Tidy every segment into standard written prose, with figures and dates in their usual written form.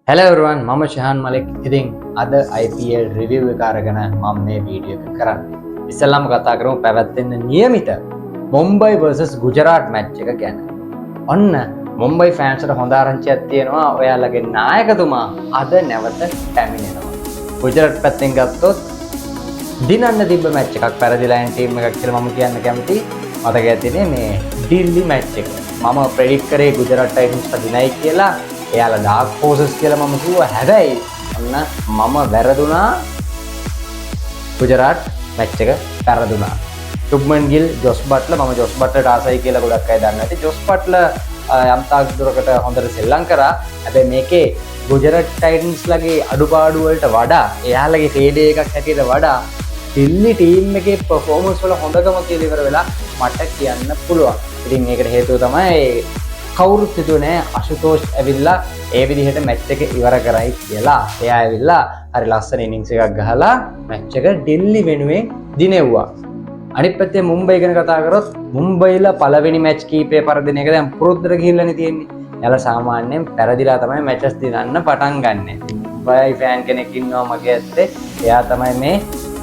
Hello everyone, මම ශහන් මලික්. ඉතින් අද IPL review එක අරගෙන මම මේ වීඩියෝ එක කරන්නේ. ඉස්සෙල්ලාම කතා කරමු පැවැත්වෙන නියමිත මුම්බයි vs ගුජරාට් මැච් එක ගැන. ඔන්න මුම්බයි ෆෑන්ස්ට හොඳ ආරංචියක් තියෙනවා. ඔයාලගේ නායකතුමා අද නැවත පැමිණෙනවා. ගුජරාට් පැත්තෙන් ගත්තොත් දිනන්න තිබ්බ මැච් එකක් පෙරදිලා යන ටීම් එකක් කියලා මම කියන්න කැමතියි. මතක ඇතිනේ මේ දිල්ලි මැච් එක. මම ප්‍රෙඩික්ට් කරේ ගුජරාට් ටයිටන්ස්ට දිනයි කියලා. එයාලා ඩාර්ක් හෝසස් කියලා මම කිව්වා. හැබැයි ඔන්න මම වැරදුනා. ගුජරාට් මැච් එක වැරදුනා. සුබ්මන් ගිල්, ජොස් බට්ලර් මම ජොස් බට්ලර්ට ආසයි කියලා ගොඩක් අය දන්නවා. ඉතින් ජොස් බට්ලර් යම් තාක් දුරකට හොඳට සෙල්ලම් කරා. හැබැයි මේකේ ගුජරාට් ටයිටන්ස්ලගේ අඩුපාඩු වලට වඩා එයාලගේ ටේඩේ එකක් හැටියට වඩා දිල්ලි ටීම් එකේ පර්ෆෝමන්ස් වල හොඳකම කියලා ඉවර වෙලා මට කියන්න පුළුවන්. ඉතින් ඒකට හේතුව තමයි කවුරුත් හිතුවේ නෑ අශුතෝෂ් ඇවිල්ලා ඒ විදිහට මැච් එක ඉවර කරයි කියලා. එයා ඇවිල්ලා හරි ලස්සන ඉනින්ග්ස් එකක් ගහලා මැච් එක දිල්ලි වෙනුවෙන් දිනෙව්වා. අනිත් පැත්තේ මුම්බයි ගැන කතා කරොත් මුම්බයිලා පළවෙනි මැච් කීපේ පරදින එක දැන් පුරුද්දට ගිහිල්ලානේ තියෙන්නේ. එයාලා සාමාන්‍යයෙන් පෙරදිලා තමයි මැචස් දිනන්න පටන් ගන්නෙ. මුම්බයි ෆෑන් කෙනෙක් ඉන්නවා මගේ ඇත්තේ. එයා තමයි මේ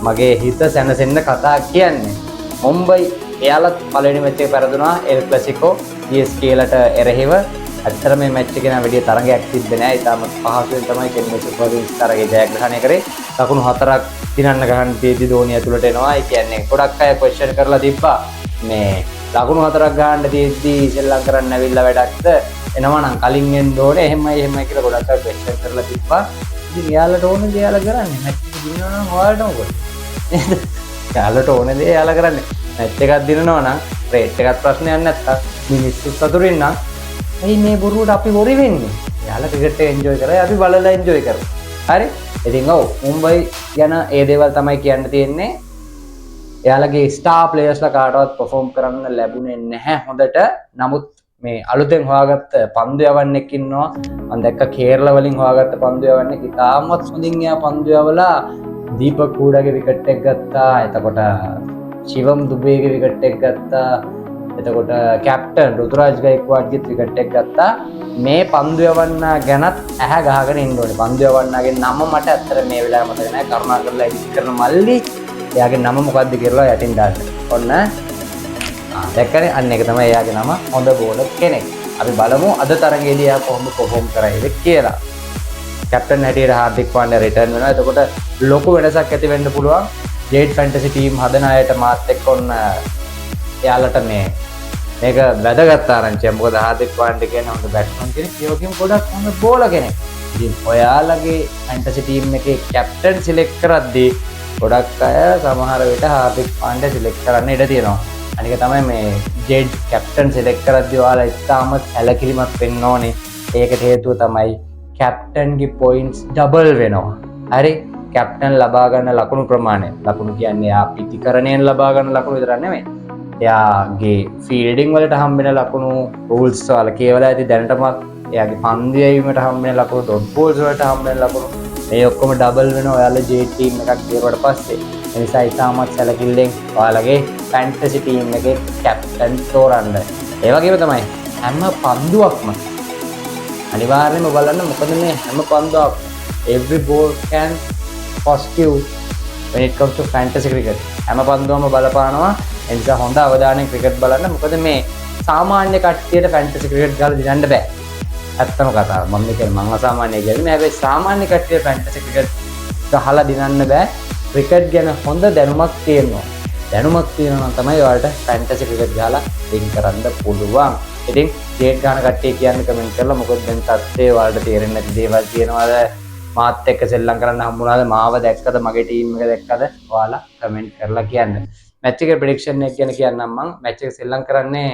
මගේ හිත සැනසෙන්න කතා කියන්නේ. මුම්බයි එයාලත් පළවෙනි මැච් එක පෙරදුනා එල් ක්ලාසිකෝ CSKලට එරෙහිව. ඇත්තට මේ මැච් එකේ නම් වැඩි තරගයක් තිබ්බේ නෑ. ඉතාලම පහසුවෙන් තමයි කෙනෙක් සුපර් කිංග්ස් තරගය ජයග්‍රහණය කරේ. ලකුණු 4ක් දිනන්න ගහන්න තියෙද්දි ධෝනි ඇතුළට එනවා. ඒ කියන්නේ ගොඩක් අය ක්වෙස්චන් කරලා තිබ්බා මේ ලකුණු 4ක් ගන්න තියෙද්දි ශ්‍රී ලංකාව කරන්න ඇවිල්ලා වැඩක්ද එනවා නම් කලින් එන්න ඕනේ. එහෙමයි කියලා ගොඩක් අය ක්වෙස්චන් කරලා තිබ්බා. ඉතින් එයාලට ඕනේ දේ එයාලා කරන්නේ. මැච් එක දිනනවා නම් ඔයාලට මොකද? නේද? එයාලට ඕනේ දේ එයාලා කරන්නේ. මැච් එකක් දිනනවා නම් රේට් එකක් ප්‍රශ්නයක් නැත්තම් මිනිස්සු සතුටින් නම් ඇයි මේ බොරුවට අපි වොරි වෙන්නේ? එයාලා ක්‍රිකට් එක එන්ජොයි කරා. අපි බලලා එන්ජොයි කරමු. හරි? ඉතින් ඔව් මුම්බයි යන ඒ දේවල් තමයි කියන්න තියෙන්නේ. එයාලගේ ස්ටාර් ප්ලේයර්ස්ලා කාටවත් පර්ෆෝම් කරන්න ලැබුණේ නැහැ හොඳට. නමුත් මේ අලුතෙන් හොයාගත්ත පන්දු යවන්නෙක් ඉන්නවා. මම දැක්ක කේරළ වලින් හොයාගත්ත පන්දු යවන්නෙක් ඉතාමත් හොඳින් එයා පන්දු යවලා දීපක් කූඩාගේ විකට් එක ගත්තා. එතකොට ශිවම් දුබේගේ විකට් එක ගත්තා. එතකොට කැප්ටන් රුතුරාජ් ගයික්වාඩ්ගේ විකට් එක ගත්තා. මේ පන්දු යවන්නා ගැනත් ඇහැ ගහගෙන ඉන්න ඕනේ. පන්දු යවන්නාගේ නම මට ඇත්තට මේ වෙලාවේ මතක නැහැ. කරුණාකරලා එඩිට් කරන මල්ලි එයාගේ නම මොකක්ද කියලා යටින් දාන්න. ඔන්න දැක්කනේ අන්න ඒක තමයි එයාගේ නම. හොඳ බෝලර් කෙනෙක්. අපි බලමු අද තරගයේදී එයා කොහොමද පර්ෆෝම් කරයිද කියලා. කැප්ටන් හැටියට හාර්දික් පාණ්ඩ්‍යා රිටර්න් වෙනවා. එතකොට ලොකු වෙනසක් ඇති වෙන්න පුළුවන්. ජේඩ් ෆැන්ටසි ටීම් හදන අයට මාත් එක්ක ඔන්න එයාලට මේක වැදගත් ආරංචියක්. මොකද හාර්දික් පාණ්ඩ්‍යා කියන්නේ හොඳ බැට්ස්මන් කෙනෙක්. ඒ වගේම ගොඩක් හොඳ බෝලර් කෙනෙක්. ඉතින් ඔයාලගේ ෆැන්ටසි ටීම් එකේ කැප්ටන් සිලෙක්ට් කරද්දී ගොඩක් අය සමහර විට හාර්දික් පාණ්ඩ්‍යා සිලෙක්ට් කරන්න ඉඩ තියෙනවා. අනික තමයි මේ ජෙඩ් කැප්ටන් සිලෙක්ට් කරද්දී ඔයාලා ඉතාමත් සැලකිලිමත් වෙන්න ඕනේ. ඒකට හේතුව තමයි කැප්ටන්ගේ පොයින්ට්ස් ඩබල් වෙනවා. හරි? කැප්ටන් ලබා ගන්න ලකුණු ප්‍රමාණය. ලකුණු කියන්නේ යා පිටිකරණයෙන් ලබා ගන්න ලකුණු විතරක් නෙමෙයි. එයාගේ ෆීල්ඩින් වලට හම්බෙන ලකුණු රූල්ස් වල කියවලා ඇති දැනටමත්. එයාගේ පන්දු යැවීමට හම්බෙන ලකුණු, ඩොට් බෝල්ස් වලට හම්බෙන ලකුණු මේ ඔක්කොම ඩබල් වෙනවා ඔයාලා ජේ ටීම් එකක් කියවුවට පස්සේ. ඒ නිසා ඉතාමත් සැලකිල්ලෙන් ඔයාලගේ ෆැන්ටසි ටීම් එකේ කැප්ටන් තෝරන්න. ඒ වගේම තමයි හැම පන්දුවක්ම අනිවාර්යයෙන්ම බලන්න. මොකද මේ හැම පන්දුවක් every ball can positive when it comes to fantasy cricket. හැම පන්දුවම බලපානවා. ඒ නිසා හොඳ අවධානයෙන් ක්‍රිකට් බලන්න. මොකද මේ සාමාන්‍ය කට්ටියට ෆැන්ටසි ක්‍රිකට් ගාලා දිනන්න බෑ. ඇත්තම කතාව. මම කියන්නේ මම අසාමාන්‍ය කියන්නේ. හැබැයි සාමාන්‍ය කට්ටියට ෆැන්ටසි ක්‍රිකට් ගහලා දිනන්න බෑ. ක්‍රිකට් ගැන හොඳ දැනුමක් තියෙනවා. දැනුමක් තියෙනවා නම් තමයි ඔයාලට ෆැන්ටසි ක්‍රිකට් ගහලා වින් කරන්න පුළුවන්. ඉතින් ජේට් ගන්න කට්ටිය කියන්නේ කමෙන්ට් කරලා මොකද දැන් තත්ත්වය ඔයාලට තේරෙන්නේ නැති දේවල් තියෙනවාද? මාත් එක්ක සෙල්ලම් කරන්න හම්බුණාද? මාව දැක්කද? මගේ ටීම් එක දැක්කද? ඔයාලා කමෙන්ට් කරලා කියන්න. මැච් එකේ ප්‍රෙඩික්ෂන් එක ගැන කියන්නම් මම. මැච් එක සෙල්ලම් කරන්නේ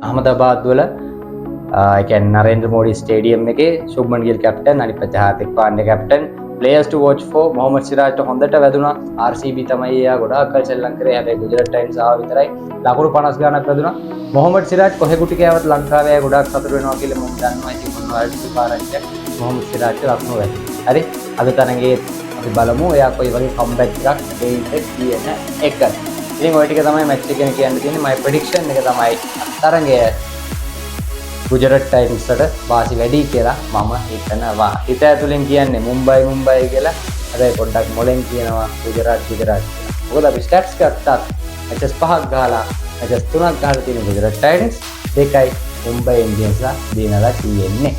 අහමදාබාද් වල ඒ කියන්නේ නරේන්ද්‍ර මෝඩි ස්ටේඩියම් එකේ. සුබ්මන් ගිල් කැප්ටන්, අනිත් පැත්තේ Hardik Pandya captain. Players to watch for Mohammed සිරාජ්ට හොඳට වැදුනා. RCB තමයි එයා ගොඩාක් කල් සෙල්ලම් කරේ. හැබැයි ගුජරාට් ටයිටන්ස් ආව විතරයි ලකුණු 50 ගණක් වැදුනා. මොහමඩ් සිරාජ් කොහෙ කුටි කෑවත් ලංකාවේ ගොඩාක් සතුට වෙනවා කියලා මම දන්නවා. ඉතින් මොනවද පාරච්චි මොහමඩ් සිරාජ්ට ලකුණු වැදුනා. හරි? අද තරගයේ අපි බලමු එයා කොයි වගේ කම්බැක් එකක් දෙයිද කියන එක. ඉතින් ওই ටික තමයි මැච් එක ගැන කියන්න තියෙන්නේ. මගේ ප්‍රෙඩික්ෂන් එක තමයි තරගය ගුජරට් ටයිටන්ස්ට වාසි වැඩි කියලා මම හිතනවා. හිත ඇතුලෙන් කියන්නේ මුම්බයි කියලා. හැබැයි පොඩ්ඩක් මොලෙන් කියනවා ගුජරාට් කියලා. මොකද අපි ස්ටැට්ස් ගත්තත් මැචස් 5ක් ගහලා මැචස් 3ක් ගහලා තියෙන ගුජරට් ටයිටන්ස් දෙකයි මුම්බයි ඉන්ඩියන්ස්ලා දිනලා තියෙන්නේ.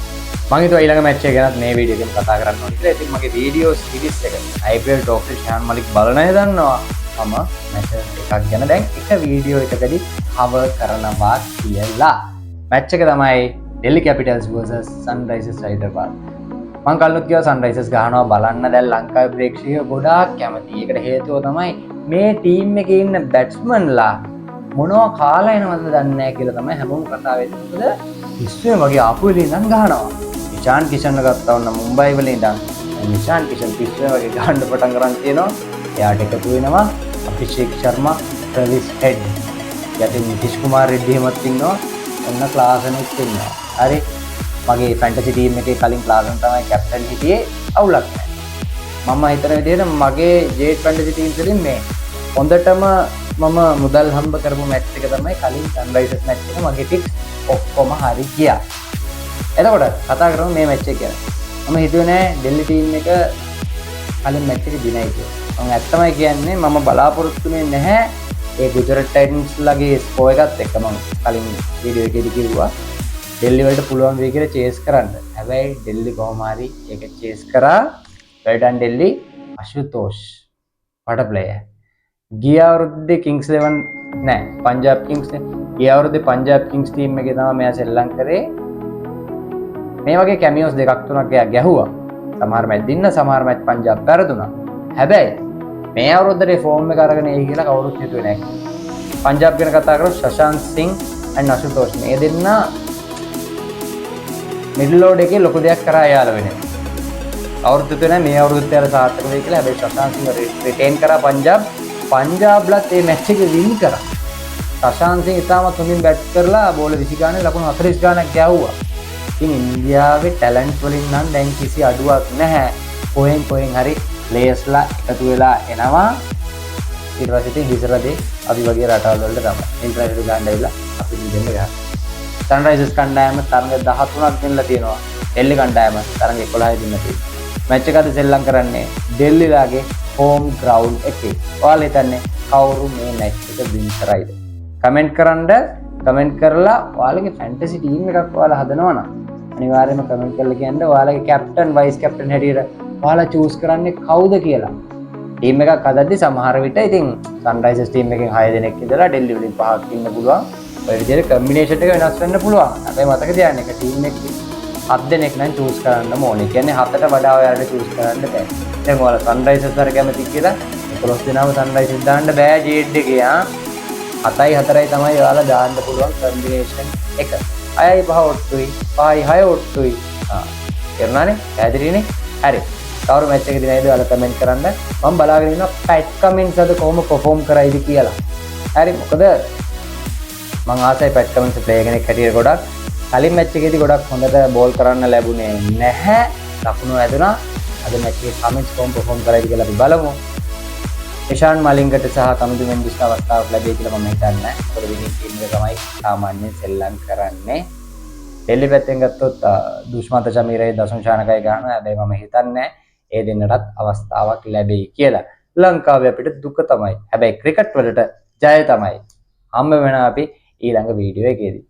මම හිතුවා ඊළඟ මැච් එක ගැනත් මේ වීඩියෝ එකෙන් කතා කරන්න ඕනේ කියලා. ඉතින් මගේ වීඩියෝ සීරීස් එක IPL Talks ෂාන් මලික් බලන අය දන්නවා. මම මැච් එකක් ගැන දැන් එක වීඩියෝ එකකදී කවර් කරනවා කියලා. මැච් එක තමයි Delhi Capitals vs Sunrisers Hyderabad. මම කල්නුත් කියවා Sunrisers ගහනවා බලන්න. දැන් ලංකාවේ ප්‍රේක්ෂකයෝ ගොඩාක් කැමති. ඒකට හේතුව තමයි මේ ටීම් එකේ ඉන්න බැට්ස්මන්ලා මොනවා කාලා එනවද දන්නේ නැහැ කියලා තමයි හැමෝම කතා වෙන්නේ. මොකද විශ්වයේ වගේ ආපු වෙලේ ඉඳන් ගහනවා. නිෂාන් කිෂන්ව ගත්තා වුණා මුම්බයි වල ඉඳන්. නිෂාන් කිෂන් විශ්වයේ වගේ ගහන්න පටන් ගන්න තියෙනවා. එයාට එකතු වෙනවා අභිෂේක් ශර්මා, ට්‍රැවිස් හෙඩ්. යටින් නිතිෂ් කුමාර් රෙඩ්ඩි එහෙමත් ඉන්නවා. ඔන්න ක්ලාසනුත් ඉන්නවා. හරි. මගේ ෆැන්ටසි ටීම් එකේ කලින් ක්ලාසන් තමයි කැප්ටන් හිටියේ. අවුලක් නැහැ. මම හිතන විදිහට මගේ ජේට් ෆැන්ටසි ටීම් වලින් මේ හොඳටම මම මුදල් හම්බ කරපු මැච් එක තමයි කලින් සන්රයිසර්ස් මැච් එක. මගේ ටික්ස් ඔක්කොම හරි ගියා. එතකොට කතා කරමු මේ මැච් එක ගැන. මම හිතුවේ නෑ ඩෙල්ලි ටීම් එක කලින් මැච් එක දිනයි කියලා. මම ඇත්තමයි කියන්නේ මම බලාපොරොත්තු වෙන්නේ නැහැ ඒ ගුජරට් ටයිටන්ස් ලගේ ස්කෝර් එකත් එක්ක. මම කලින් වීඩියෝ එකේදී කිව්වා ඩෙල්ලි වලට පුළුවන් වෙයි කියලා චේස් කරන්න. හැබැයි ඩෙල්ලි කොහොම හරි ඒක චේස් කරා. වෙල්ඩන් ඩෙල්ලි. අශුතෝෂ් what a player. ගිය අවුරුද්දේ කිංස් 11 නෑ පංජාබ් කිංස් නේ. ගිය අවුරුද්දේ පංජාබ් කිංස් ටීම් එකේ තමයි මෙයා සෙල්ලම් කරේ. මේ වගේ කැමියෝස් දෙකක් තුනක් එයා ගැහුවා. සමහර මැච් දින්න සමහර මැච් පංජාබ් පෙරදුනා. හැබැයි මේ අවුරුද්දේ ෆෝම් එක අරගෙන එයි කියලා කවුරුත් හිතුවේ නැහැ. පංජාබ් ගැන කතා කරොත් ශෂාන්ක් සිං and අශුතෝෂ් මේ දෙන්න මිඩල් ඕඩ් එකේ ලොකු දෙයක් කරා යාළ වෙන්නේ. අවුරුද්ද තුන මේ අවුරුද්දට යාළ සාර්ථක වෙයි කියලා. හැබැයි ශෂාන්ක් සිං රිටේන් කරා පංජාබ්ලත් මේ මැච් එක වින් කරා. ශෂාන්ක් සිං ඉතාමත් හොඳින් බැට් කරලා බෝල 20 ගානේ ලකුණු 40 ගානක් ගැහුවා. ඉතින් ඉන්දියාවේ ටැලන්ට් වලින් නම් දැන් කිසි අඩුවක් නැහැ. කොහෙන් හරි ප්ලේයර්ස්ලා එකතු වෙලා එනවා. ඊට පස්සේ ඉතින් හිසරදී අපි වගේ රටවල් වලට තමයි ඉන්ටර්නැෂනල් ගන්න ඇවිල්ලා අපි දෙන්න ගහනවා. සන්රයිසර්ස් කණ්ඩායම තරඟ 13ක් දෙන්නලා තියෙනවා. ඩෙල්ලි කණ්ඩායම තරඟ 11 දෙන්න තියෙනවා. මැච් එක අද සෙල්ලම් කරන්නේ ඩෙල්ලිලාගේ හෝම් ග්‍රවුන්ඩ් එකේ. ඔයාලා හිතන්නේ කවුරු මේ මැච් එක වින් කරයිද? කමෙන්ට් කරලා ඔයාලගේ ෆැන්ටසි ටීම් එකක් ඔයාලා හදනවා නම් අනිවාර්යයෙන්ම කමෙන්ට් කරලා කියන්න ඔයාලගේ කැප්ටන් වයිස් කැප්ටන් හැටියට ඔයාලා චූස් කරන්නේ කවුද කියලා. ටීම් එකක් හදද්දි සමහර විට ඉතින් සන්රයිසර්ස් ටීම් එකෙන් 6 දෙනෙක් ඉඳලා ඩෙල්ලි වලින් 5ක් ඉන්න පුළුවන්. ඔය විදිහට කම්බිනේෂන් එක වෙනස් වෙන්න පුළුවන්. හැබැයි මතක තියාගන්න එක ටීම් එකේ 7 දෙනෙක් නම් චූස් කරන්න ඕනේ. කියන්නේ 7ට වඩා ඔයාලට චූස් කරන්න බෑ. දැන් ඔයාලා සන්රයිසර්ස් වල කැමති කියලා 11 දෙනාම සන්රයිසර්ස් දාන්න බෑ ජේඩ් එකේ. 7යි 4යි තමයි ඔයාලා දාන්න පුළුවන් කම්බිනේෂන් එක. 6යි 5 ඔට්ටුයි 5යි 6 ඔට්ටුයි. එරනානේ පැහැදිලිනේ. හරි. කවුරු මැච් එකේදී නේද ඔයාලා කමෙන්ට් කරන්න. මම බලාගෙන ඉන්නවා පැට් කමින්ස් අද කොහොම පර්ෆෝම් කරයිද කියලා. හරි මොකද මම ආසයි පැට් කමින්ස් ප්ලේයර් කෙනෙක් හැටියට ගොඩක්. කලින් මැච් එකේදී ගොඩක් හොඳට බෝල් කරන්න ලැබුණේ නැහැ. ලකුණු ඇදුනා. අද මැච් එකේ කමින්ස් කොහොම පර්ෆෝම් කරයිද කියලා අපි බලමු. ඉෂාන් මලිංගට සහ කමින්ස් මෙන්ඩිස්ට අවස්ථාවක් ලැබෙයි කියලා මම හිතන්නේ. මොකද විනිං ටීම් එක තමයි සාමාන්‍යයෙන් සෙල්ලම් කරන්නේ. ඩෙල්ලි පැත්තෙන් ගත්තොත් දුෂ්මන්ත චමීරයි දසුන් ශානකයි ගන්නවා. හැබැයි මම හිතන්නේ ඒ දෙන්නටත් අවස්ථාවක් ලැබෙයි කියලා. ලංකාවේ අපිට දුක තමයි. හැබැයි ක්‍රිකට් වලට ජය තමයි. හම්බ වෙනවා අපි ඊළඟ වීඩියෝ එකේදී.